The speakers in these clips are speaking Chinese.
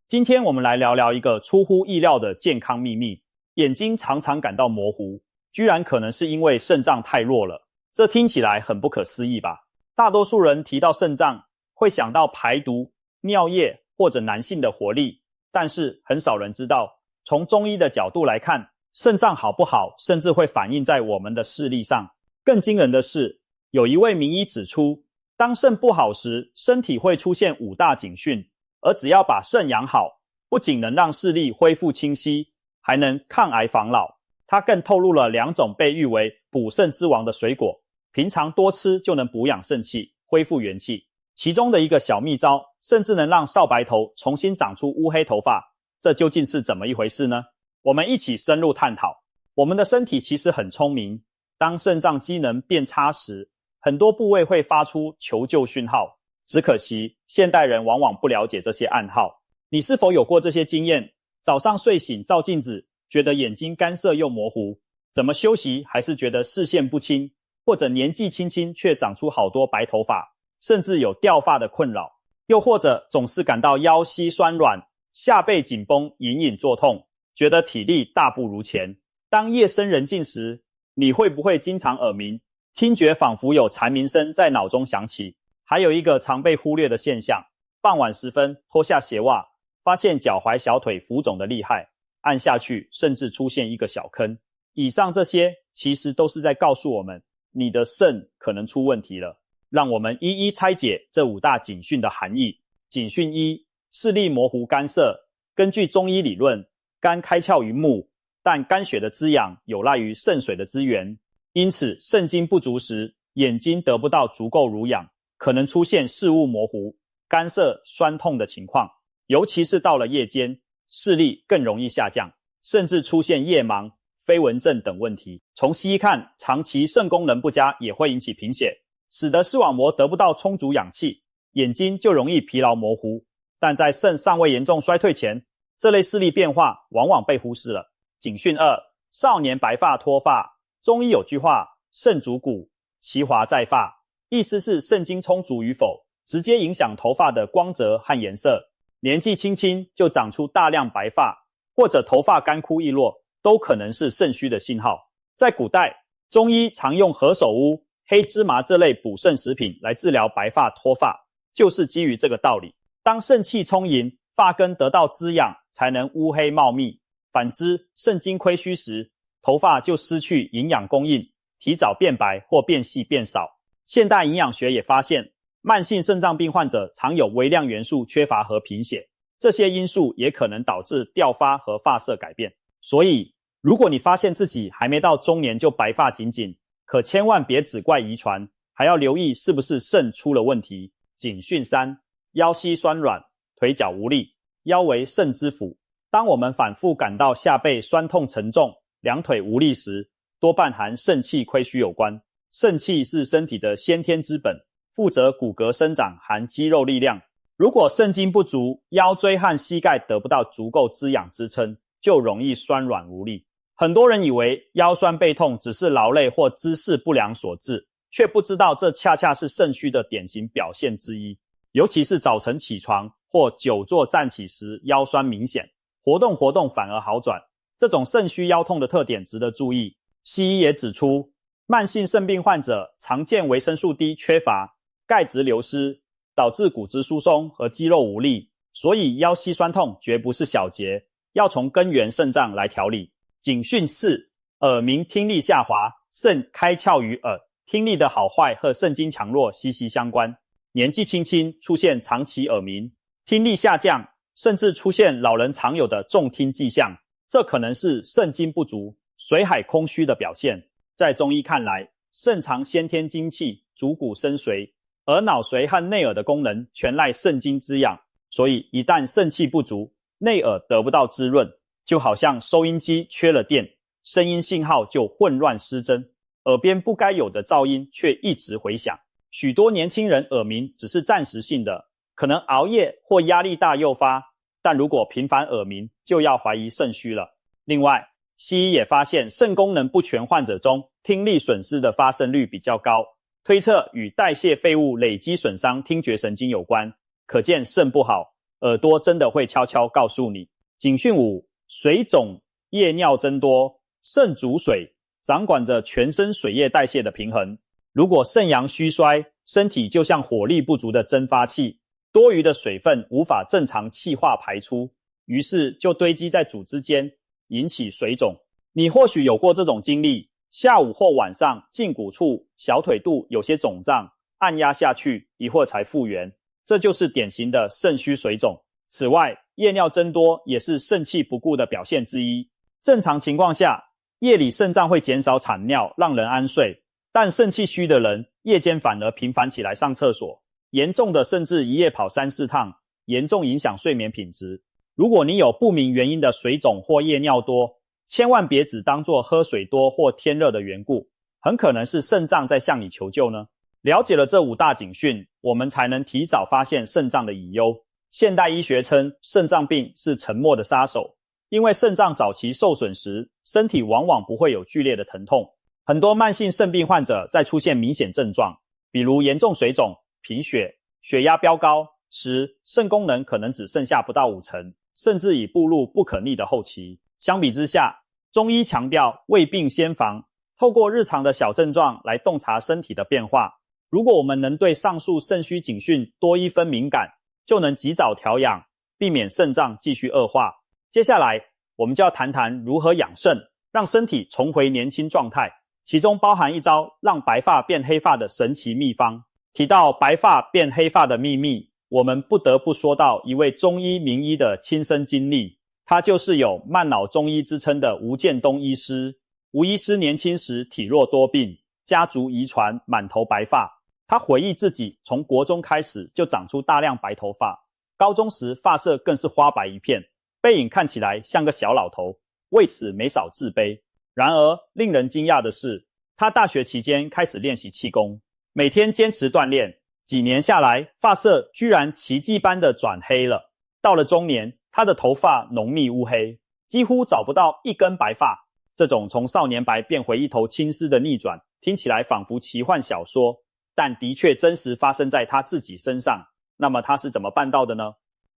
今天我们来聊聊一个出乎意料的健康秘密：眼睛常常感到模糊，居然可能是因为肾脏太弱了。这听起来很不可思议吧？大多数人提到肾脏，会想到排毒、尿液或者男性的活力，但是很少人知道，从中医的角度来看，肾脏好不好，甚至会反映在我们的视力上。更惊人的是，有一位名医指出，当肾不好时，身体会出现5大警讯，而只要把肾养好，不仅能让视力恢复清晰，还能抗癌防老。他更透露了2种被誉为补肾之王的水果，平常多吃就能补养肾气，恢复元气。其中的一个小秘招，甚至能让少白头重新长出乌黑头发，这究竟是怎么一回事呢？我们一起深入探讨。我们的身体其实很聪明，当肾脏机能变差时，很多部位会发出求救讯号，只可惜现代人往往不了解这些暗号。你是否有过这些经验？早上睡醒照镜子，觉得眼睛干涩又模糊，怎么休息还是觉得视线不清，或者年纪轻轻却长出好多白头发，甚至有掉发的困扰，又或者总是感到腰膝酸软，下背紧绷，隐隐作痛，觉得体力大不如前。当夜深人静时，你会不会经常耳鸣，听觉仿佛有蝉鸣声在脑中响起？还有一个常被忽略的现象，傍晚时分脱下鞋袜，发现脚踝小腿浮肿的厉害，按下去甚至出现一个小坑。以上这些其实都是在告诉我们，你的肾可能出问题了。让我们一一拆解这5大警讯的含义。警讯1：视力模糊干涩。根据中医理论，肝开窍于目，但肝血的滋养有赖于肾水的资源，因此肾精不足时，眼睛得不到足够濡养，可能出现视物模糊、干涩、酸痛的情况。尤其是到了夜间，视力更容易下降，甚至出现夜盲、飞蚊症等问题。从西医看，长期肾功能不佳也会引起贫血，使得视网膜得不到充足氧气，眼睛就容易疲劳模糊。但在肾尚未严重衰退前，这类视力变化往往被忽视了。警讯2：少年白发脱发。中医有句话，肾主骨，其华在发，意思是肾精充足与否，直接影响头发的光泽和颜色。年纪轻轻就长出大量白发，或者头发干枯易落，都可能是肾虚的信号。在古代，中医常用何首乌、黑芝麻这类补肾食品来治疗白发脱发，就是基于这个道理。当肾气充盈，发根得到滋养，才能乌黑茂密。反之，肾精亏虚时，头发就失去营养供应，提早变白或变细变少。现代营养学也发现，慢性肾脏病患者常有微量元素缺乏和贫血，这些因素也可能导致掉发和发色改变。所以，如果你发现自己还没到中年就白发仅仅，可千万别只怪遗传，还要留意是不是肾出了问题。警讯3：腰膝酸软，腿脚无力。腰为肾之府，当我们反复感到下背酸痛沉重、两腿无力时，多半和肾气亏虚有关。肾气是身体的先天之本，负责骨骼生长和肌肉力量。如果肾精不足，腰椎和膝盖得不到足够滋养支撑，就容易酸软无力。很多人以为腰酸背痛只是劳累或姿势不良所致，却不知道这恰恰是肾虚的典型表现之一。尤其是早晨起床或久坐站起时腰酸明显，活动反而好转。这种肾虚腰痛的特点值得注意。西医也指出，慢性肾病患者常见维生素 D 缺乏、钙质流失，导致骨质疏松和肌肉无力，所以腰膝酸痛绝不是小节，要从根源肾脏来调理。警讯4：耳鸣听力下滑，肾开窍于耳，听力的好坏和肾精强弱息息相关。年纪轻轻出现长期耳鸣，听力下降，甚至出现老人常有的重听迹象，这可能是肾精不足、水海空虚的表现。在中医看来，肾藏先天精气，主骨生髓，而脑髓和内耳的功能全赖肾精滋养，所以一旦肾气不足，内耳得不到滋润，就好像收音机缺了电，声音信号就混乱失真，耳边不该有的噪音却一直回响。许多年轻人耳鸣只是暂时性的，可能熬夜或压力大诱发，但如果频繁耳鸣，就要怀疑肾虚了。另外，西医也发现肾功能不全患者中，听力损失的发生率比较高，推测与代谢废物累积损伤听觉神经有关。可见肾不好，耳朵真的会悄悄告诉你。警讯5：水肿、夜尿增多，肾主水，掌管着全身水液代谢的平衡。如果肾阳虚衰，身体就像火力不足的蒸发器，多余的水分无法正常气化排出，于是就堆积在组织间，引起水肿。你或许有过这种经历，下午或晚上胫骨处、小腿肚有些肿胀，按压下去，一会儿才复原，这就是典型的肾虚水肿。此外，夜尿增多也是肾气不顾的表现之一。正常情况下，夜里肾脏会减少产尿，让人安睡，但肾气虚的人夜间反而频繁起来上厕所，严重的甚至一夜跑3-4趟，严重影响睡眠品质。如果你有不明原因的水肿或夜尿多，千万别只当作喝水多或天热的缘故，很可能是肾脏在向你求救呢。了解了这5大警讯，我们才能提早发现肾脏的隐忧。现代医学称肾脏病是沉默的杀手，因为肾脏早期受损时，身体往往不会有剧烈的疼痛。很多慢性肾病患者在出现明显症状，比如严重水肿、贫血、血压飙高时，肾功能可能只剩下不到50%，甚至已步入不可逆的后期。相比之下，中医强调未病先防，透过日常的小症状来洞察身体的变化。如果我们能对上述肾虚警讯多一分敏感，就能及早调养，避免肾脏继续恶化。接下来，我们就要谈谈如何养肾，让身体重回年轻状态，其中包含一招让白发变黑发的神奇秘方。提到白发变黑发的秘密，我们不得不说到一位中医名医的亲身经历，他就是有慢老中医之称的吴建东医师。吴医师年轻时体弱多病，家族遗传满头白发。他回忆自己从国中开始就长出大量白头发，高中时发色更是花白一片，背影看起来像个小老头，为此没少自卑。然而令人惊讶的是，他大学期间开始练习气功，每天坚持锻炼，几年下来，发色居然奇迹般的转黑了。到了中年，他的头发浓密乌黑，几乎找不到一根白发。这种从少年白变回一头青丝的逆转，听起来仿佛奇幻小说，但的确真实发生在他自己身上。那么他是怎么办到的呢？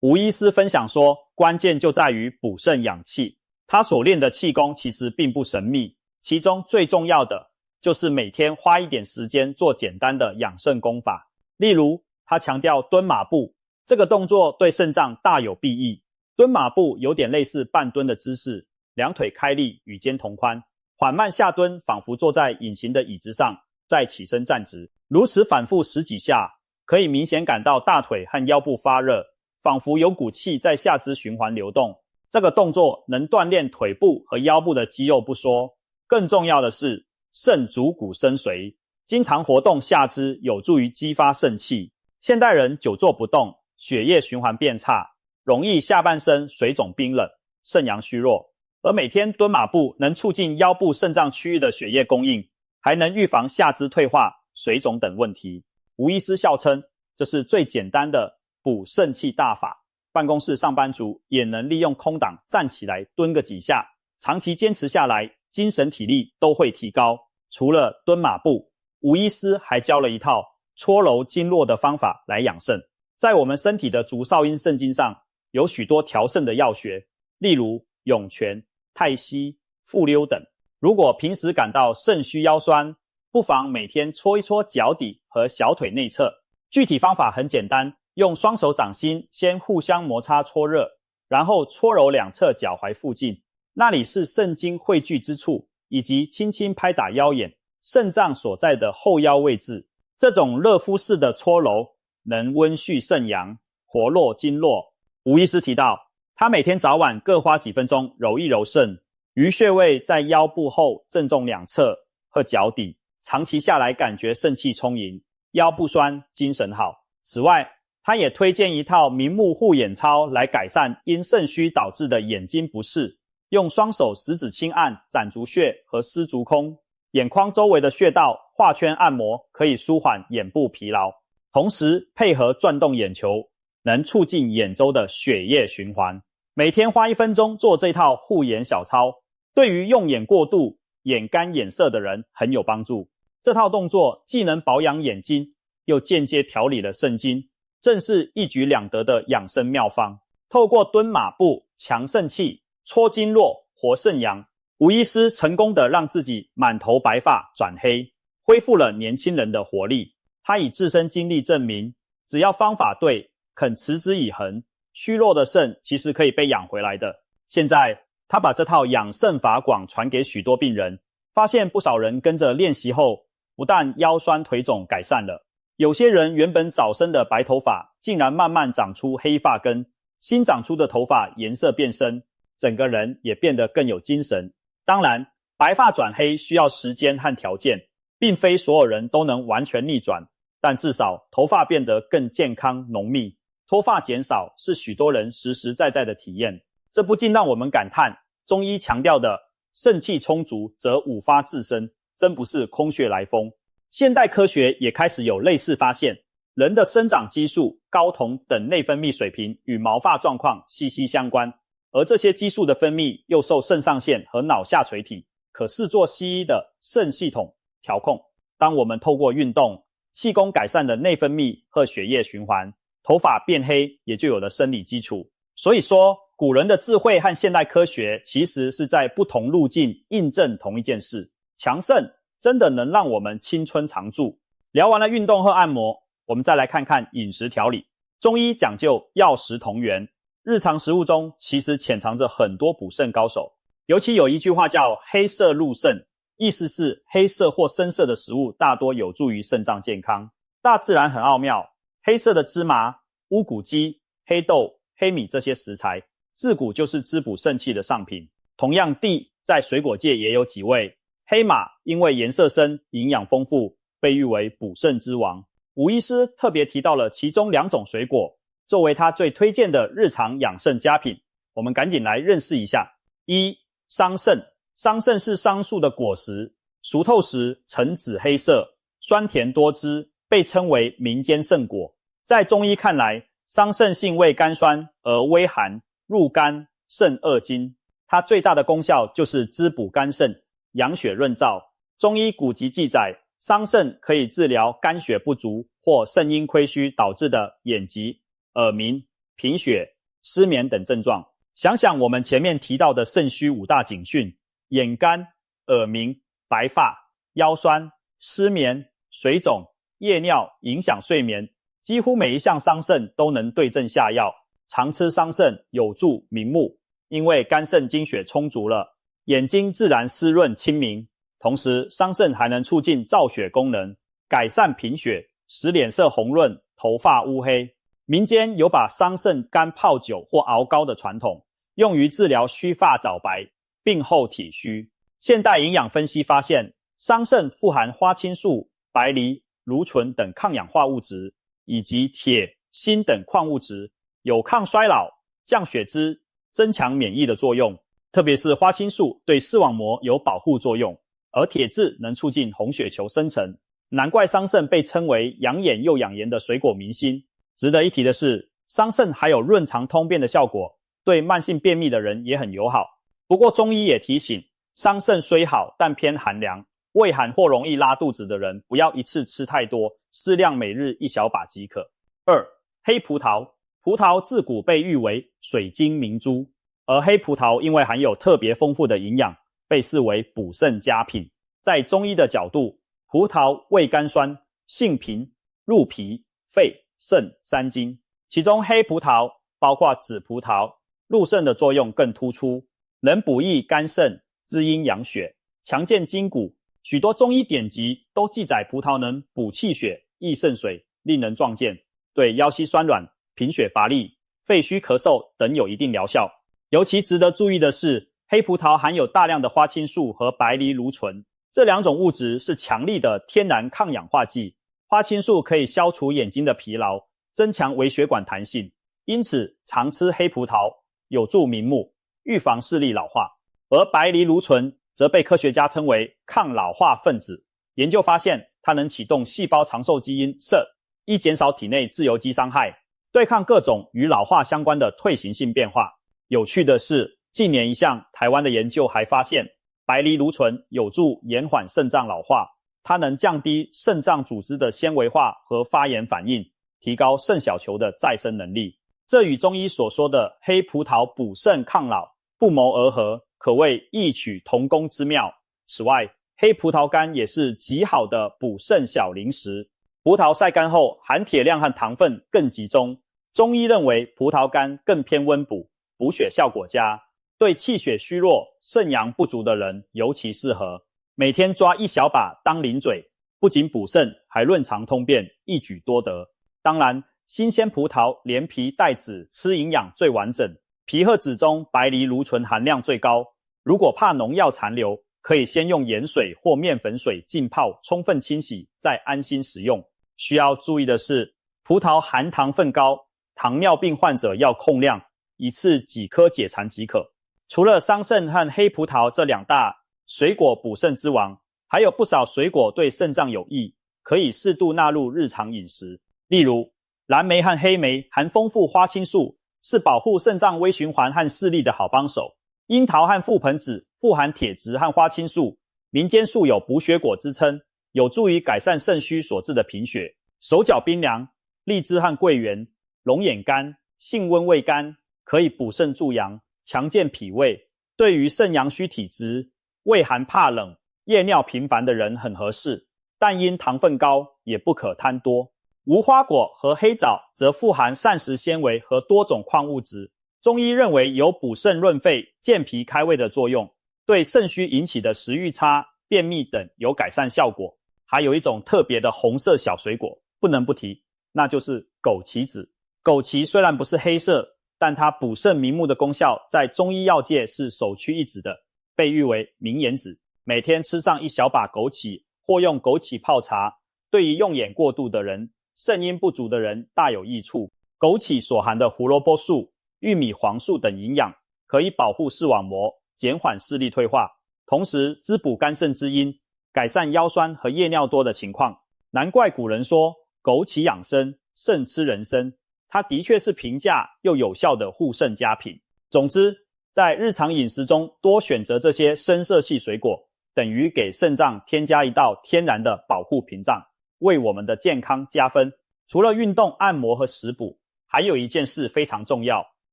吴医师分享说，关键就在于补肾养气。他所练的气功其实并不神秘，其中最重要的就是每天花一点时间做简单的养肾功法。例如，他强调蹲马步，这个动作对肾脏大有裨益。蹲马步有点类似半蹲的姿势，两腿开立，与肩同宽，缓慢下蹲，仿佛坐在隐形的椅子上，再起身站直。如此反复10几下，可以明显感到大腿和腰部发热，仿佛有股气在下肢循环流动。这个动作能锻炼腿部和腰部的肌肉不说，更重要的是肾主骨生髓，经常活动下肢有助于激发肾气。现代人久坐不动，血液循环变差，容易下半身水肿冰冷，肾阳虚弱。而每天蹲马步能促进腰部肾脏区域的血液供应，还能预防下肢退化、水肿等问题。吴医师笑称，这是最简单的补肾气大法。办公室上班族也能利用空档站起来蹲个几下，长期坚持下来，精神体力都会提高。除了蹲马步，吴医师还教了一套搓揉经络的方法来养肾。在我们身体的足少阴肾经上，有许多调肾的药学，例如涌泉、太溪、复溜等。如果平时感到肾虚腰酸，不妨每天搓一搓脚底和小腿内侧。具体方法很简单，用双手掌心先互相摩擦搓热，然后搓揉两侧脚踝附近，那里是肾经汇聚之处，以及轻轻拍打腰眼，肾脏所在的后腰位置。这种热敷式的搓揉能温煦肾阳，活络经络。吴医师提到，他每天早晚各花几分钟揉一揉肾，于穴位在腰部后正中两侧和脚底，长期下来感觉肾气充盈，腰不酸，精神好。此外，他也推荐一套明目护眼操来改善因肾虚导致的眼睛不适，用双手食指轻按攒竹穴和丝竹空，眼眶周围的穴道画圈按摩，可以舒缓眼部疲劳，同时配合转动眼球，能促进眼周的血液循环。每天花1分钟做这套护眼小操，对于用眼过度、眼干眼涩的人很有帮助。这套动作既能保养眼睛，又间接调理了肾经，正是一举两得的养生妙方。透过蹲马步、强肾气、搓经络、活肾阳，吴医师成功的让自己满头白发转黑，恢复了年轻人的活力。他以自身经历证明，只要方法对，肯持之以恒，虚弱的肾其实可以被养回来的。现在他把这套养肾法广传给许多病人，发现不少人跟着练习后，不但腰酸腿肿改善了，有些人原本早生的白头发竟然慢慢长出黑发根，新长出的头发颜色变深，整个人也变得更有精神。当然，白发转黑需要时间和条件，并非所有人都能完全逆转，但至少头发变得更健康浓密，脱发减少是许多人实实在在的体验。这不禁让我们感叹，中医强调的肾气充足则五发自生，真不是空穴来风。现代科学也开始有类似发现，人的生长激素、睾酮等内分泌水平与毛发状况息息相关，而这些激素的分泌又受肾上腺和脑下垂体可视作西医的肾系统调控。当我们透过运动，气功改善的内分泌和血液循环，头发变黑也就有了生理基础。所以说，古人的智慧和现代科学其实是在不同路径印证同一件事。强肾真的能让我们青春常驻。聊完了运动和按摩，我们再来看看饮食调理。中医讲究药食同源，日常食物中其实潜藏着很多补肾高手。尤其有一句话叫黑色入肾，意思是黑色或深色的食物大多有助于肾脏健康。大自然很奥妙，黑色的芝麻、乌骨鸡、黑豆、黑米这些食材，自古就是滋补肾气的上品。同样地，在水果界也有几味。黑马因为颜色深、营养丰富，被誉为补肾之王。吴医师特别提到了其中2种水果，作为他最推荐的日常养肾佳品。我们赶紧来认识一下。1. 桑葚。桑葚是桑树的果实，熟透时呈紫黑色，酸甜多汁，被称为民间圣果。在中医看来，桑葚性味甘酸而微寒，入肝、肾2经。它最大的功效就是滋补肝肾，养血润燥。中医古籍记载，桑葚可以治疗肝血不足或肾阴亏虚导致的眼疾、耳鸣、贫血、失眠等症状。想想我们前面提到的肾虚5大警讯，眼干、耳鸣、白发、腰酸、失眠、水肿、夜尿影响睡眠，几乎每一项桑葚都能对症下药。常吃桑葚有助明目，因为肝肾精血充足了，眼睛自然湿润清明。同时，桑葚还能促进造血功能，改善贫血，使脸色红润，头发乌黑。民间有把桑葚干泡酒或熬膏的传统，用于治疗须发早白、病后体虚。现代营养分析发现，桑葚富含花青素、白藜、芦醇等抗氧化物质，以及铁、锌等矿物质，有抗衰老、降血脂、增强免疫的作用。特别是花青素对视网膜有保护作用，而铁质能促进红血球生成。难怪桑葚被称为养眼又养颜的水果明星。值得一提的是，桑葚还有润肠通便的效果，对慢性便秘的人也很友好。不过中医也提醒，桑葚虽好，但偏寒凉，胃寒或容易拉肚子的人不要一次吃太多，适量每日1小把即可。2. 黑葡萄。葡萄自古被誉为水晶明珠，而黑葡萄因为含有特别丰富的营养，被视为补肾佳品。在中医的角度，葡萄味甘酸，性平，入脾、肺、肾3经，其中黑葡萄包括紫葡萄，入肾的作用更突出，能补益肝肾，滋阴养血，强健筋骨。许多中医典籍都记载葡萄能补气血、益肾水，令人壮健，对腰膝酸软、贫血乏力、肺虚咳嗽等有一定疗效。尤其值得注意的是，黑葡萄含有大量的花青素和白藜芦醇，这2种物质是强力的天然抗氧化剂。花青素可以消除眼睛的疲劳，增强微血管弹性，因此常吃黑葡萄有助明目，预防视力老化。而白藜芦醇则被科学家称为抗老化分子，研究发现它能启动细胞长寿基因 SERT， 以减少体内自由基伤害，对抗各种与老化相关的退行性变化。有趣的是，近年一项台湾的研究还发现，白藜芦醇有助延缓肾脏老化，它能降低肾脏组织的纤维化和发炎反应，提高肾小球的再生能力。这与中医所说的黑葡萄补肾抗老不谋而合，可谓异曲同工之妙。此外，黑葡萄干也是极好的补肾小零食。葡萄晒干后，含铁量和糖分更集中。中医认为葡萄干更偏温补，补血效果佳，对气血虚弱、肾阳不足的人尤其适合。每天抓一小把当零嘴，不仅补肾，还润肠通便，一举多得。当然，新鲜葡萄连皮带籽吃营养最完整，皮和籽中白藜芦醇含量最高。如果怕农药残留，可以先用盐水或面粉水浸泡，充分清洗，再安心食用。需要注意的是，葡萄含糖分高，糖尿病患者要控量，一次几颗解馋即可。除了桑葚和黑葡萄这两大水果补肾之王，还有不少水果对肾脏有益，可以适度纳入日常饮食。例如，蓝莓和黑莓含丰富花青素，是保护肾脏微循环和视力的好帮手。樱桃和覆盆子富含铁质和花青素，民间素有补血果之称，有助于改善肾虚所致的贫血。手脚冰凉，荔枝和桂圆、龙眼干、杏温味干可以补肾助阳，强健脾胃，对于肾阳虚体质、畏寒怕冷、夜尿频繁的人很合适，但因糖分高，也不可贪多。无花果和黑枣则富含膳食纤维和多种矿物质，中医认为有补肾润肺、健脾开胃的作用，对肾虚引起的食欲差、便秘等有改善效果。还有一种特别的红色小水果不能不提，那就是枸杞子。枸杞虽然不是黑色，但它补肾明目的功效在中医药界是首屈一指的，被誉为明眼子。每天吃上一小把枸杞，或用枸杞泡茶，对于用眼过度的人、肾阴不足的人大有益处。枸杞所含的胡萝卜素、玉米黄素等营养，可以保护视网膜，减缓视力退化，同时滋补肝肾之阴，改善腰酸和夜尿多的情况。难怪古人说枸杞养生，胜吃人参，它的确是平价又有效的护肾佳品。总之，在日常饮食中多选择这些深色系水果，等于给肾脏添加一道天然的保护屏障，为我们的健康加分。除了运动、按摩和食补，还有一件事非常重要，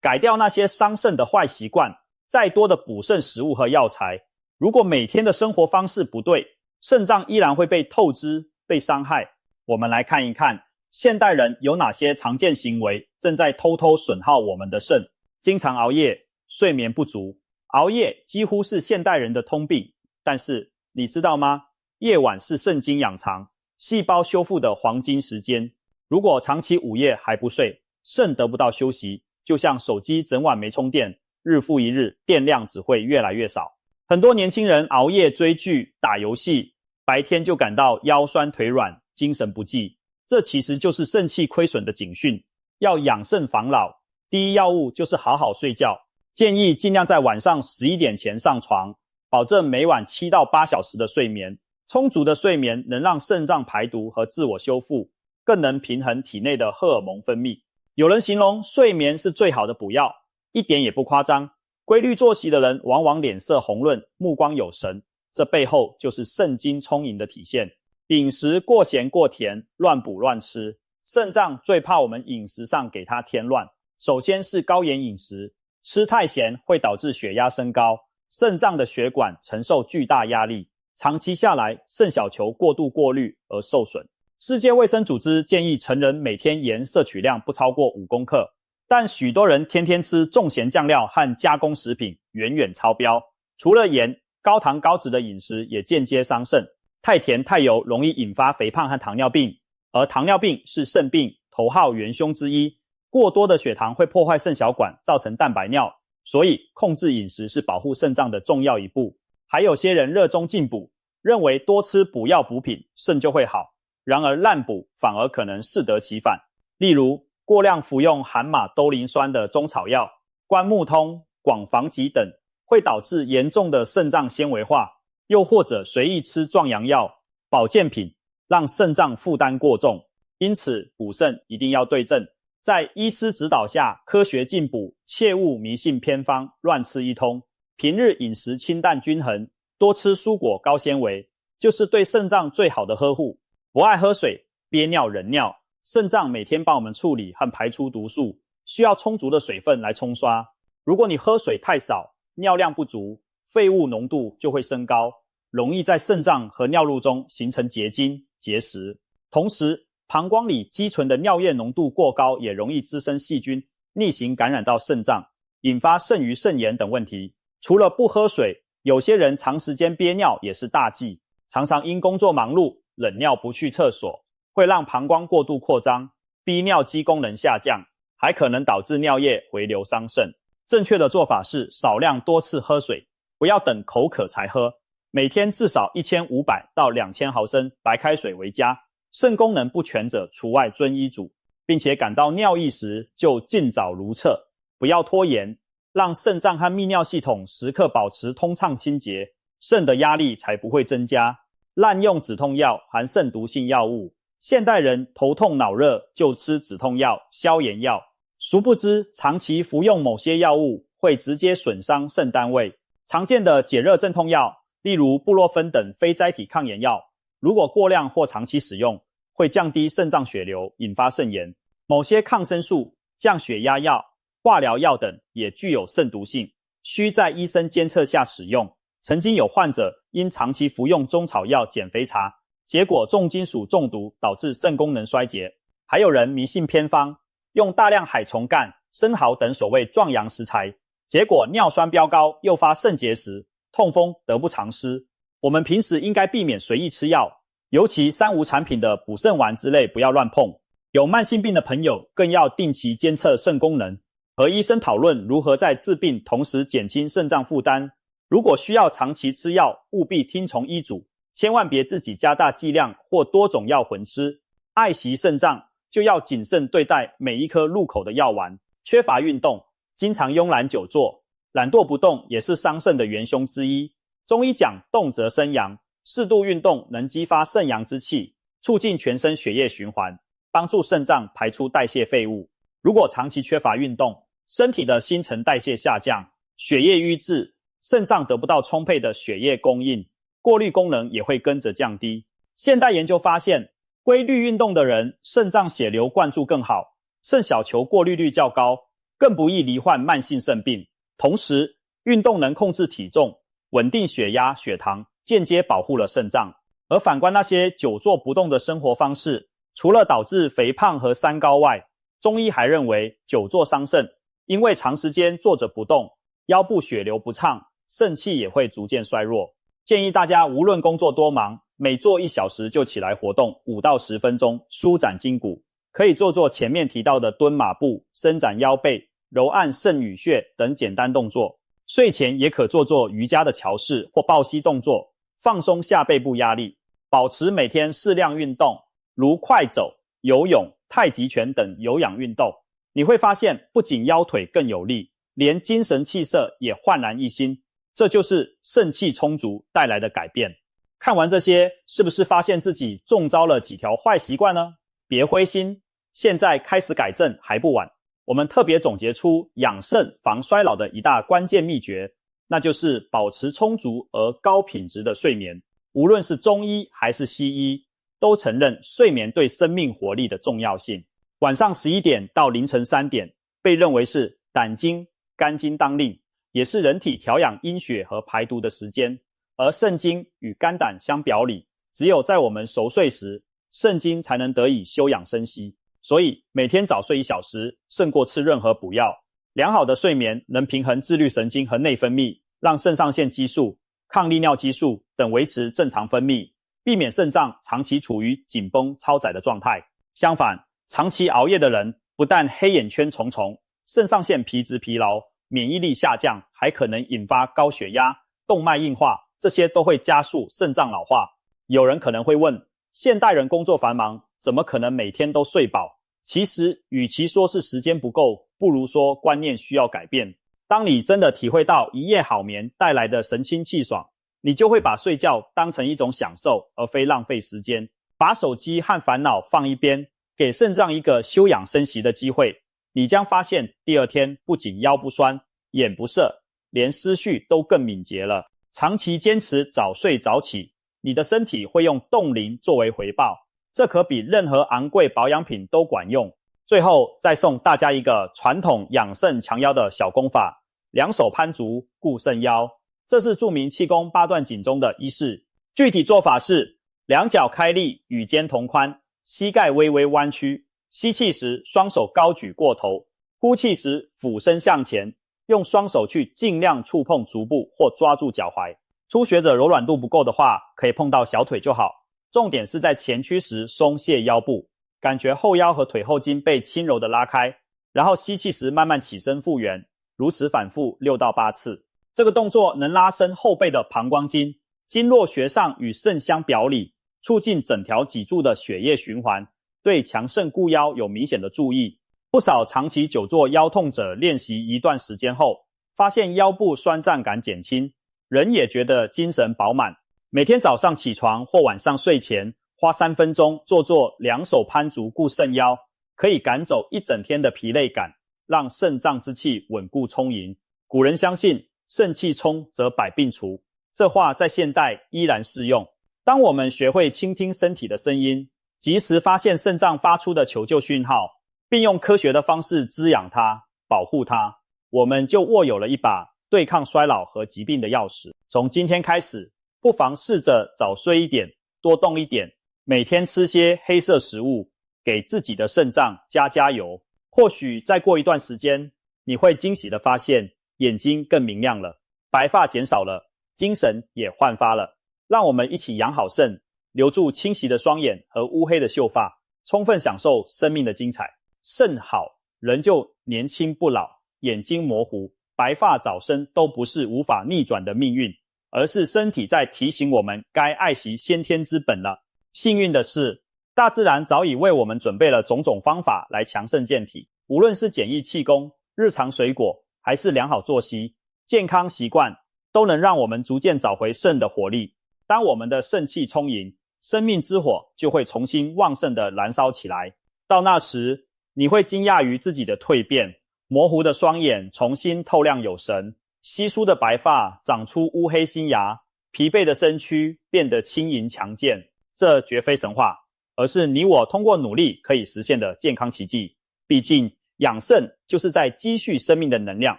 改掉那些伤肾的坏习惯。再多的补肾食物和药材，如果每天的生活方式不对，肾脏依然会被透支、被伤害。我们来看一看现代人有哪些常见行为正在偷偷损耗我们的肾。经常熬夜、睡眠不足。熬夜几乎是现代人的通病，但是你知道吗？夜晚是肾精养藏、细胞修复的黄金时间。如果长期午夜还不睡，肾得不到休息，就像手机整晚没充电，日复一日，电量只会越来越少。很多年轻人熬夜追剧、打游戏，白天就感到腰酸腿软、精神不济，这其实就是肾气亏损的警讯。要养肾防老，第一要务就是好好睡觉，建议尽量在晚上11点前上床，保证每晚7到8小时的睡眠。充足的睡眠能让肾脏排毒和自我修复，更能平衡体内的荷尔蒙分泌。有人形容睡眠是最好的补药，一点也不夸张。规律作息的人往往脸色红润，目光有神，这背后就是肾精充盈的体现。饮食过咸过甜，乱补乱吃，肾脏最怕我们饮食上给它添乱。首先是高盐饮食，吃太咸会导致血压升高，肾脏的血管承受巨大压力，长期下来肾小球过度过滤而受损。世界卫生组织建议成人每天盐摄取量不超过5公克，但许多人天天吃重咸酱料和加工食品，远远超标。除了盐，高糖高脂的饮食也间接伤肾。太甜太油容易引发肥胖和糖尿病，而糖尿病是肾病头号元凶之一。过多的血糖会破坏肾小管，造成蛋白尿，所以控制饮食是保护肾脏的重要一步。还有些人热衷进补，认为多吃补药补品肾就会好，然而滥补反而可能适得其反。例如过量服用含马兜铃酸的中草药、关木通、广防己等，会导致严重的肾脏纤维化。又或者随意吃壮阳药、保健品，让肾脏负担过重。因此补肾一定要对症，在医师指导下科学进补，切勿迷信偏方，乱吃一通。平日饮食清淡均衡，多吃蔬果高纤维，就是对肾脏最好的呵护。不爱喝水、憋尿忍尿，肾脏每天帮我们处理和排出毒素，需要充足的水分来冲刷。如果你喝水太少，尿量不足，废物浓度就会升高，容易在肾脏和尿路中形成结晶、结石。同时，膀胱里积存的尿液浓度过高，也容易滋生细菌，逆行感染到肾脏，引发肾盂肾炎等问题。除了不喝水，有些人长时间憋尿也是大忌，常常因工作忙碌，忍尿不去厕所，会让膀胱过度扩张，逼尿肌功能下降，还可能导致尿液回流伤肾。正确的做法是少量多次喝水，不要等口渴才喝，每天至少1500到2000毫升白开水为佳。肾功能不全者除外遵医嘱，并且感到尿意时就尽早如厕，不要拖延，让肾脏和泌尿系统时刻保持通畅清洁，肾的压力才不会增加。滥用止痛药、含肾毒性药物，现代人头痛脑热就吃止痛药、消炎药，殊不知长期服用某些药物会直接损伤肾单位。常见的解热镇痛药，例如布洛芬等非甾体抗炎药，如果过量或长期使用，会降低肾脏血流，引发肾炎。某些抗生素、降血压药、化疗药等也具有肾毒性，需在医生监测下使用。曾经有患者因长期服用中草药减肥茶，结果重金属中毒，导致肾功能衰竭。还有人迷信偏方，用大量海虫干、生蚝等所谓壮阳食材，结果尿酸飙高，诱发肾结石，痛风得不偿失。我们平时应该避免随意吃药，尤其三无产品的补肾丸之类不要乱碰。有慢性病的朋友更要定期监测肾功能，和医生讨论如何在治病同时减轻肾脏负担。如果需要长期吃药，务必听从医嘱，千万别自己加大剂量或多种药混吃。爱惜肾脏，就要谨慎对待每一颗入口的药丸。缺乏运动，经常慵懒久坐，懒惰不动也是伤肾的元凶之一。中医讲动则生阳，适度运动能激发肾阳之气，促进全身血液循环，帮助肾脏排出代谢废物。如果长期缺乏运动，身体的新陈代谢下降，血液瘀滞，肾脏得不到充沛的血液供应，过滤功能也会跟着降低。现代研究发现，规律运动的人肾脏血流灌注更好，肾小球过滤率较高，更不易罹患慢性肾病。同时，运动能控制体重，稳定血压、血糖，间接保护了肾脏。而反观那些久坐不动的生活方式，除了导致肥胖和三高外，中医还认为久坐伤肾，因为长时间坐着不动，腰部血流不畅，肾气也会逐渐衰弱。建议大家无论工作多忙，每坐1小时就起来活动5到10分钟，舒展筋骨。可以做做前面提到的蹲马步、伸展腰背、揉按肾俞穴等简单动作。睡前也可做做瑜伽的桥式或抱膝动作，放松下背部压力。保持每天适量运动，如快走、游泳、太极拳等有氧运动，你会发现不仅腰腿更有力，连精神气色也焕然一新。这就是肾气充足带来的改变。看完这些，是不是发现自己中招了几条坏习惯呢？别灰心，现在开始改正还不晚。我们特别总结出养肾防衰老的一大关键秘诀，那就是保持充足而高品质的睡眠。无论是中医还是西医，都承认睡眠对生命活力的重要性。晚上11点到凌晨3点被认为是胆经、肝经当令，也是人体调养阴血和排毒的时间。而肾经与肝胆相表里，只有在我们熟睡时，肾经才能得以休养生息。所以每天早睡1小时，胜过吃任何补药。良好的睡眠能平衡自律神经和内分泌，让肾上腺激素、抗利尿激素等维持正常分泌，避免肾脏长期处于紧绷超载的状态。相反，长期熬夜的人不但黑眼圈重重，肾上腺皮质疲劳，免疫力下降，还可能引发高血压、动脉硬化，这些都会加速肾脏老化。有人可能会问，现代人工作繁忙，怎么可能每天都睡饱？其实，与其说是时间不够，不如说观念需要改变。当你真的体会到一夜好眠带来的神清气爽，你就会把睡觉当成一种享受，而非浪费时间。把手机和烦恼放一边，给肾脏一个休养生息的机会，你将发现第二天不仅腰不酸、眼不涩，连思绪都更敏捷了。长期坚持早睡早起，你的身体会用冻龄作为回报，这可比任何昂贵保养品都管用。最后再送大家一个传统养肾强腰的小功法，两手攀足固肾腰。这是著名气功八段锦中的一式，具体做法是两脚开立，与肩同宽，膝盖微微弯曲，吸气时双手高举过头，呼气时俯身向前，用双手去尽量触碰足部或抓住脚踝。初学者柔软度不够的话，可以碰到小腿就好。重点是在前屈时松懈腰部，感觉后腰和腿后筋被轻柔的拉开，然后吸气时慢慢起身复原，如此反复6到8次。这个动作能拉伸后背的膀胱经，经络学上与肾相表里，促进整条脊柱的血液循环，对强肾固腰有明显的注意。不少长期久坐腰痛者练习一段时间后，发现腰部酸胀感减轻，人也觉得精神饱满。每天早上起床或晚上睡前花3分钟做两手攀足固肾腰，可以赶走一整天的疲累感，让肾脏之气稳固充盈。古人相信肾气充则百病除，这话在现代依然适用。当我们学会倾听身体的声音，及时发现肾脏发出的求救讯号，并用科学的方式滋养它、保护它，我们就握有了一把对抗衰老和疾病的钥匙。从今天开始，不妨试着早睡一点，多动一点，每天吃些黑色食物，给自己的肾脏加油。或许再过一段时间，你会惊喜地发现眼睛更明亮了，白发减少了，精神也焕发了。让我们一起养好肾，留住清晰的双眼和乌黑的秀发，充分享受生命的精彩。肾好，人就年轻不老，眼睛模糊，白发早生都不是无法逆转的命运，而是身体在提醒我们该爱惜先天之本了。幸运的是，大自然早已为我们准备了种种方法来强肾健体，无论是简易气功、日常水果，还是良好作息、健康习惯，都能让我们逐渐找回肾的活力。当我们的肾气充盈，生命之火就会重新旺盛地燃烧起来。到那时，你会惊讶于自己的蜕变，模糊的双眼重新透亮有神，稀疏的白发长出乌黑新芽，疲惫的身躯变得轻盈强健。这绝非神话，而是你我通过努力可以实现的健康奇迹。毕竟养肾就是在积蓄生命的能量，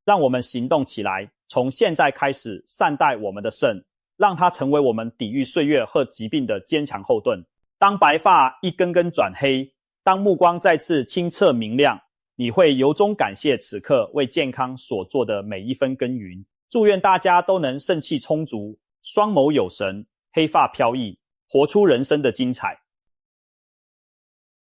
让我们行动起来，从现在开始善待我们的肾，让它成为我们抵御岁月和疾病的坚强后盾。当白发一根根转黑，当目光再次清澈明亮，你会由衷感谢此刻为健康所做的每一分耕耘。祝愿大家都能肾气充足，双眸有神，黑发飘逸，活出人生的精彩。